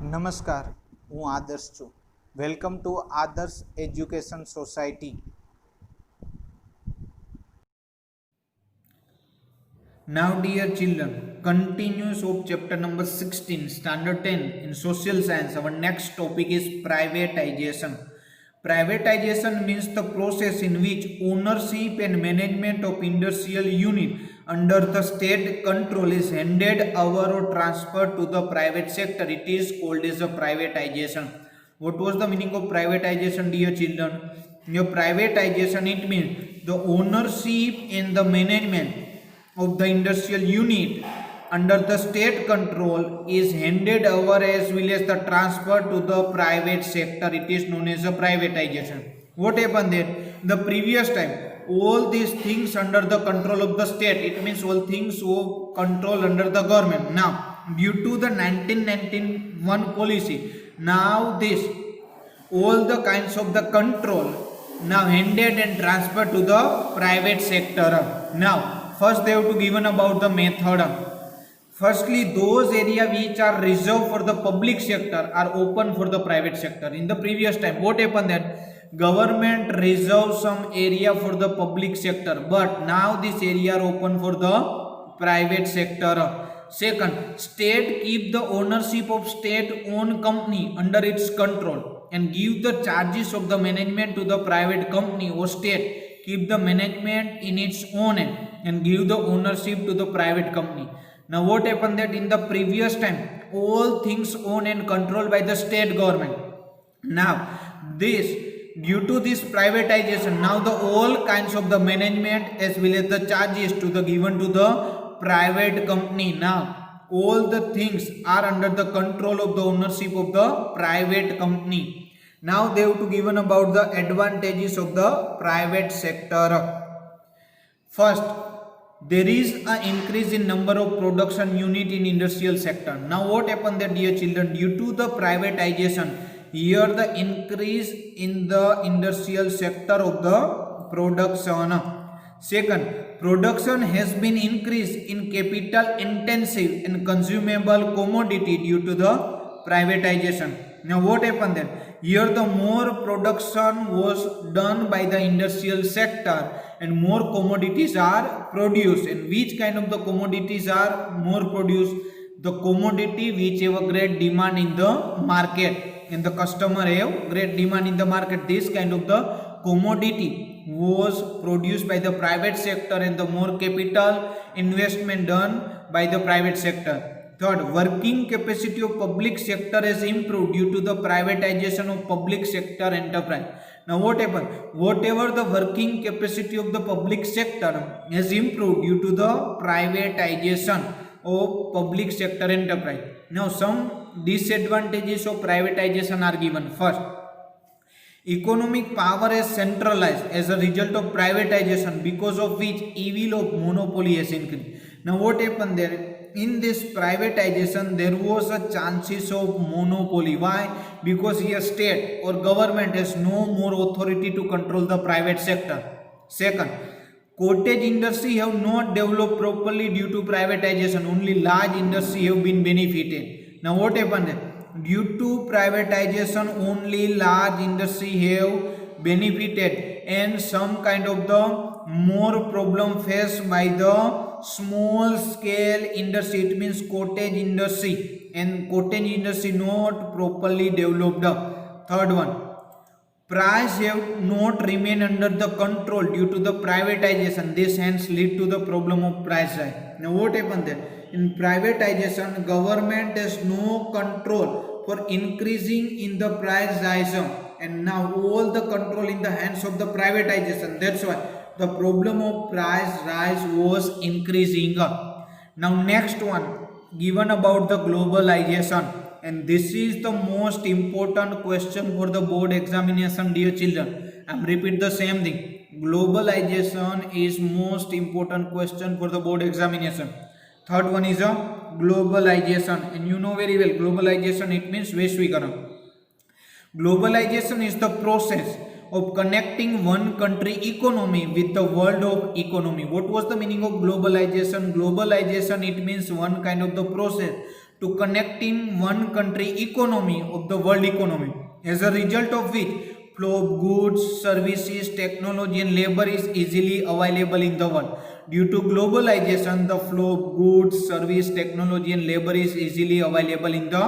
નમસ્કાર, હું આદર્શ છું. વેલકમ ટુ આદર્શ education society. Now, dear children, continuous of chapter number 16, standard 10 in social science. Our next topic is privatization. Privatization means the process in which ownership and management of industrial unit under the state control is handed over or transferred to the private sector. It is called as a privatization. What was the meaning of privatization, dear children? Your privatization, it means the ownership and the management of the industrial unit under the state control is handed over as well as the transfer to the private sector. It is known as a privatization. What happened there? The previous time, all these things under the control of the state, it means all things of control under the government. Now, due to the 1991 policy, now this all the kinds of the control now handed and transferred to the private sector. Now, first they have to given about the method. Firstly, those areas which are reserved for the public sector are open for the private sector. In the previous time, what happened that government reserved some area for the public sector, but now this area are open for the private sector. Second, state keep the ownership of state-owned company under its control and give the charges of the management to the private company or state keep the management in its own hand and give the ownership to the private company. Now what happened that in the previous time all things owned and controlled by the state government. Now this due to this privatization, now the all kinds of the management as well as the charges to the given to the private company. Now all the things are under the control of the ownership of the private company. Now they have to given about the advantages of the private sector. First, there is an increase in number of production unit in industrial sector. Now what happened there, dear children? Due to the privatization, here the increase in the industrial sector of the production. Second, production has been increased in capital intensive and consumable commodity due to the privatization. Now what happened then? Here the more production was done by the industrial sector and more commodities are produced. And which kind of the commodities are more produced? The commodity which have a great demand in the market and the customer have great demand in the market. This kind of the commodity was produced by the private sector and the more capital investment done by the private sector. Third, working capacity of public sector has improved due to the privatization of public sector enterprise. Now what happened? Whatever the working capacity of the public sector has improved due to the privatization of public sector enterprise. Now some disadvantages of privatization are given. First, economic power is centralized as a result of privatization, because of which evil of monopoly has increased. Now what happened there? In this privatization there was a chances of monopoly. Why? Because here state or government has no more authority to control the private sector. Second, cottage industry have not developed properly due to privatization. Only large industry have been benefited. Now what happened there? Due to privatization only large industry have benefited and some kind of the more problem faced by the small scale industry. It means cottage industry, and cottage industry not properly developed. Third one, price have not remain under the control due to the privatization. This hence lead to the problem of price rise. Now what happened there? In privatization, government has no control for increasing in the price rise, and now all the control in the hands of the privatization. That's why the problem of price rise was increasing. Now next one, given about the globalization, and this is the most important question for the board examination, dear children. I'm repeat the same thing. Globalization is most important question for the board examination. Third one is a globalization, and you know very well globalization, it means वैश्वीकरण. Globalization is the process of connecting one country economy with the world of economy. What was the meaning of globalization? Globalization, it means one kind of the process to connecting one country economy of the world economy, as a result of which flow of goods, services, technology and labor is easily available in the world. Due to globalization, the flow of goods, service, technology and labor is easily available in the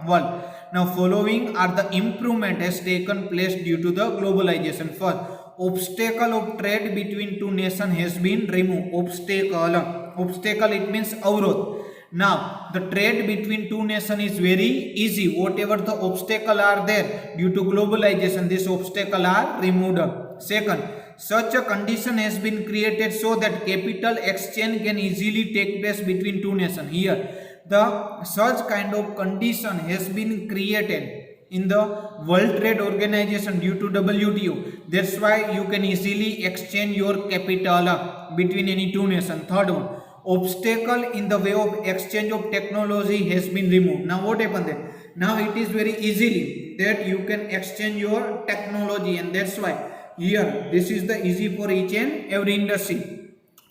world. Now following are the improvement has taken place due to the globalization. First, obstacle of trade between two nations has been removed. Obstacle it means avroth. Now the trade between two nations is very easy. Whatever the obstacle are there due to globalization, this obstacle are removed. Second, such a condition has been created so that capital exchange can easily take place between two nations. Here the such kind of condition has been created in the World Trade Organization due to WTO. That's why you can easily exchange your capital between any two nations. Third one, obstacle in the way of exchange of technology has been removed. Now what happened there? Now it is very easily that you can exchange your technology, and that's why here this is the easy for each and every industry.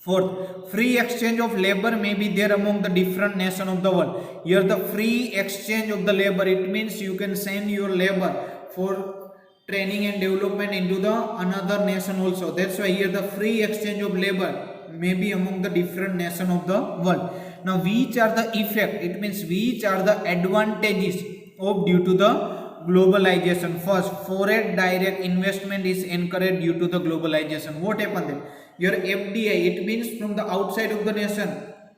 Fourth, free exchange of labor may be there among the different nations of the world. Here the free exchange of the labor, it means you can send your labor for training and development into the another nation also. That's why here the free exchange of labor may be among the different nations of the world. Now which are the effect? It means which are the advantages of due to the globalization. First, foreign direct investment is encouraged due to the globalization. What happened then? Your FDI, it means from the outside of the nation.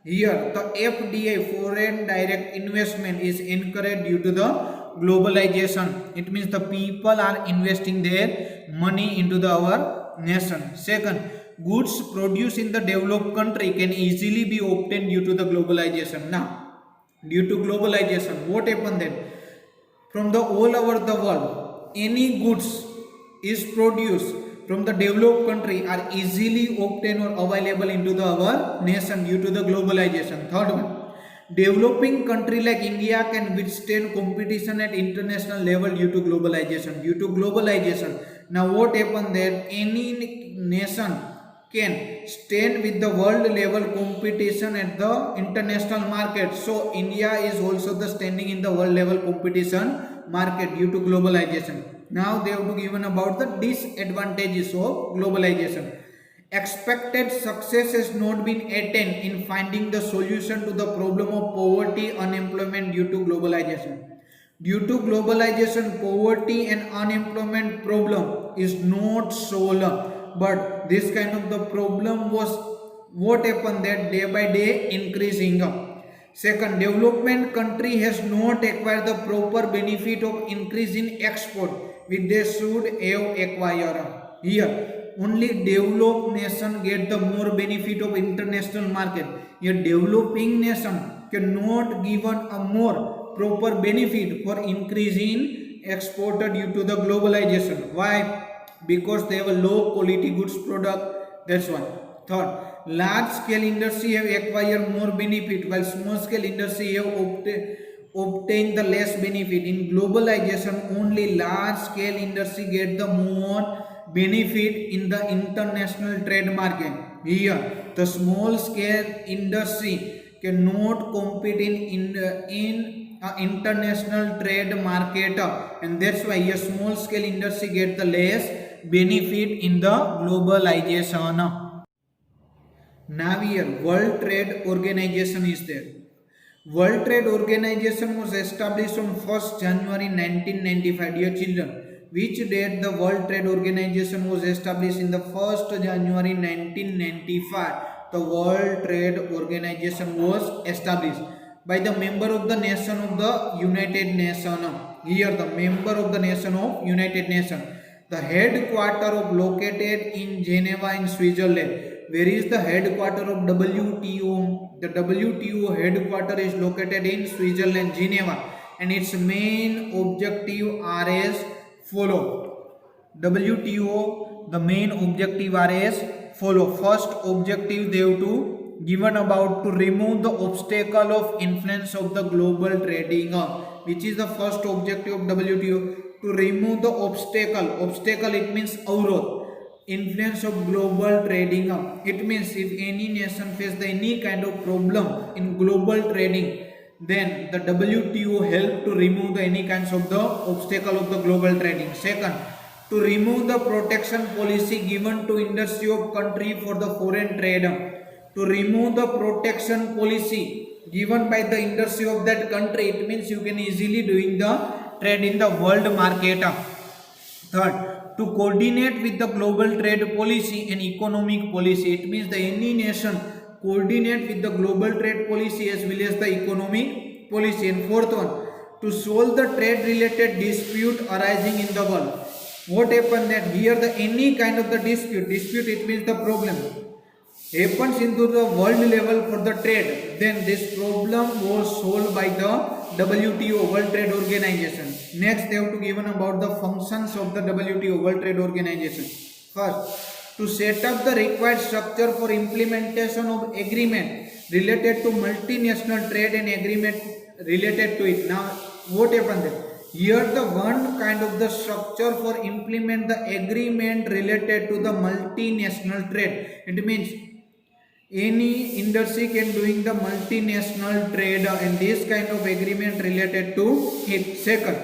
Here the FDI, foreign direct investment, is encouraged due to the globalization. It means the people are investing their money into the our nation. Second, goods produced in the developed country can easily be obtained due to the globalization. Now due to globalization, what happened then? From the all over the world, any goods is produced from the developed country are easily obtained or available into the our nation due to the globalization. Third one, developing country like India can withstand competition at international level due to globalization. Due to globalization, now what happened that any nation can stand with the world level competition at the international market. So India is also the standing in the world level competition market due to globalization. Now they have to given about the disadvantages of globalization. Expected success has not been attained in finding the solution to the problem of poverty, unemployment due to globalization. Due to globalization, poverty and unemployment problem is not solved, but this kind of the problem was what happened that day by day increasing. Second, development country has not acquired the proper benefit of increase in export which they should have acquired. Here, only developed nation get the more benefit of international market. Here, developing nation cannot given a more proper benefit for increase in exported due to the globalization. Why? Because they have a low quality goods product. That's one. Third, large scale industry have acquired more benefit while small scale industry have obtained the less benefit. In globalization, only large scale industry get the more benefit in the international trade market. Here, the small scale industry cannot compete in international trade market, and that's why a small scale industry get the less benefit in the globalization. Now here World Trade Organization is there. World Trade Organization was established on 1st January 1995. Dear children, which date the World Trade Organization was established? In the 1st January 1995, the World Trade Organization was established by the member of the nation of the United Nations. Here the member of the nation of United Nations. The headquarter of located in Geneva in Switzerland. Where is the headquarter of WTO? The WTO headquarter is located in Switzerland, Geneva, and its main objective are as follow. WTO, the main objective are as follow. First objective they have to given about to remove the obstacle of influence of the global trading, which is the first objective of WTO, to remove the obstacle it means avroth, influence of global trading. It means if any nation face any kind of problem in global trading, Then the WTO help to remove the any kinds of the obstacle of the global trading. Second, to remove the protection policy given to industry of country for the foreign trade. To remove the protection policy given by the industry of that country, it means you can easily doing the trade in the world market. Third, to coordinate with the global trade policy and economic policy. It means the any nation coordinate with the global trade policy as well as the economic policy. And fourth one, to solve the trade related dispute arising in the world. What happened that here the any kind of the dispute it means the problem happens into the world level for the trade, then this problem was solved by the WTO, World Trade Organization. Next, they have to given about the functions of the WTO, World Trade Organization. First, to set up the required structure for implementation of agreement related to multinational trade and agreement related to it. Now, what happened there? Here the one kind of the structure for implement the agreement related to the multinational trade. It means any industry can doing the multinational trade and this kind of agreement related to it. Second,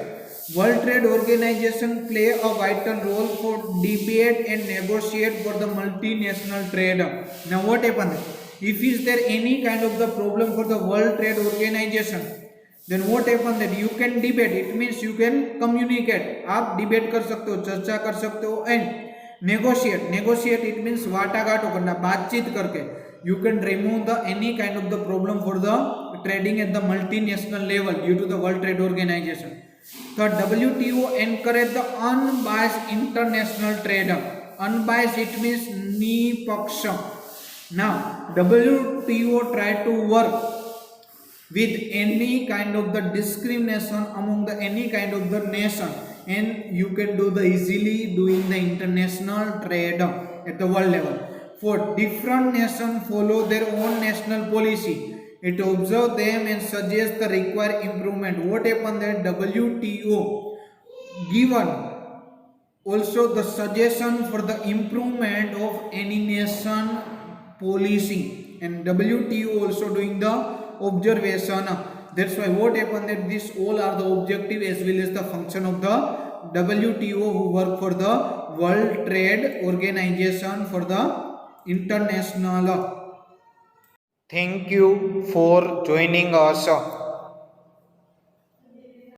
World Trade Organization play a vital role for debate and negotiate for the multinational trade. Now what happened? If is there any kind of the problem for the World Trade Organization, then what happened that you can debate, it means you can communicate. आप debate कर सकते हो, चर्चा कर सकते हो and negotiate it means वाटाघाटो करना, बातचीत करके you can remove the any kind of the problem for the trading at the multinational level due to the World Trade Organization. Third, WTO encourage the unbiased international trade. Unbiased it means nipaksha. Now WTO try to work with any kind of the discrimination among the any kind of the nation, and you can do the easily doing the international trade at the world level. For different nations follow their own national policy, it observe them and suggest the required improvement. What happened that WTO given also the suggestion for the improvement of any nation policy, and WTO also doing the observation. That's why what happened that this all are the objective as well as the function of the WTO who work for the World Trade Organization for the international. Thank you for joining us.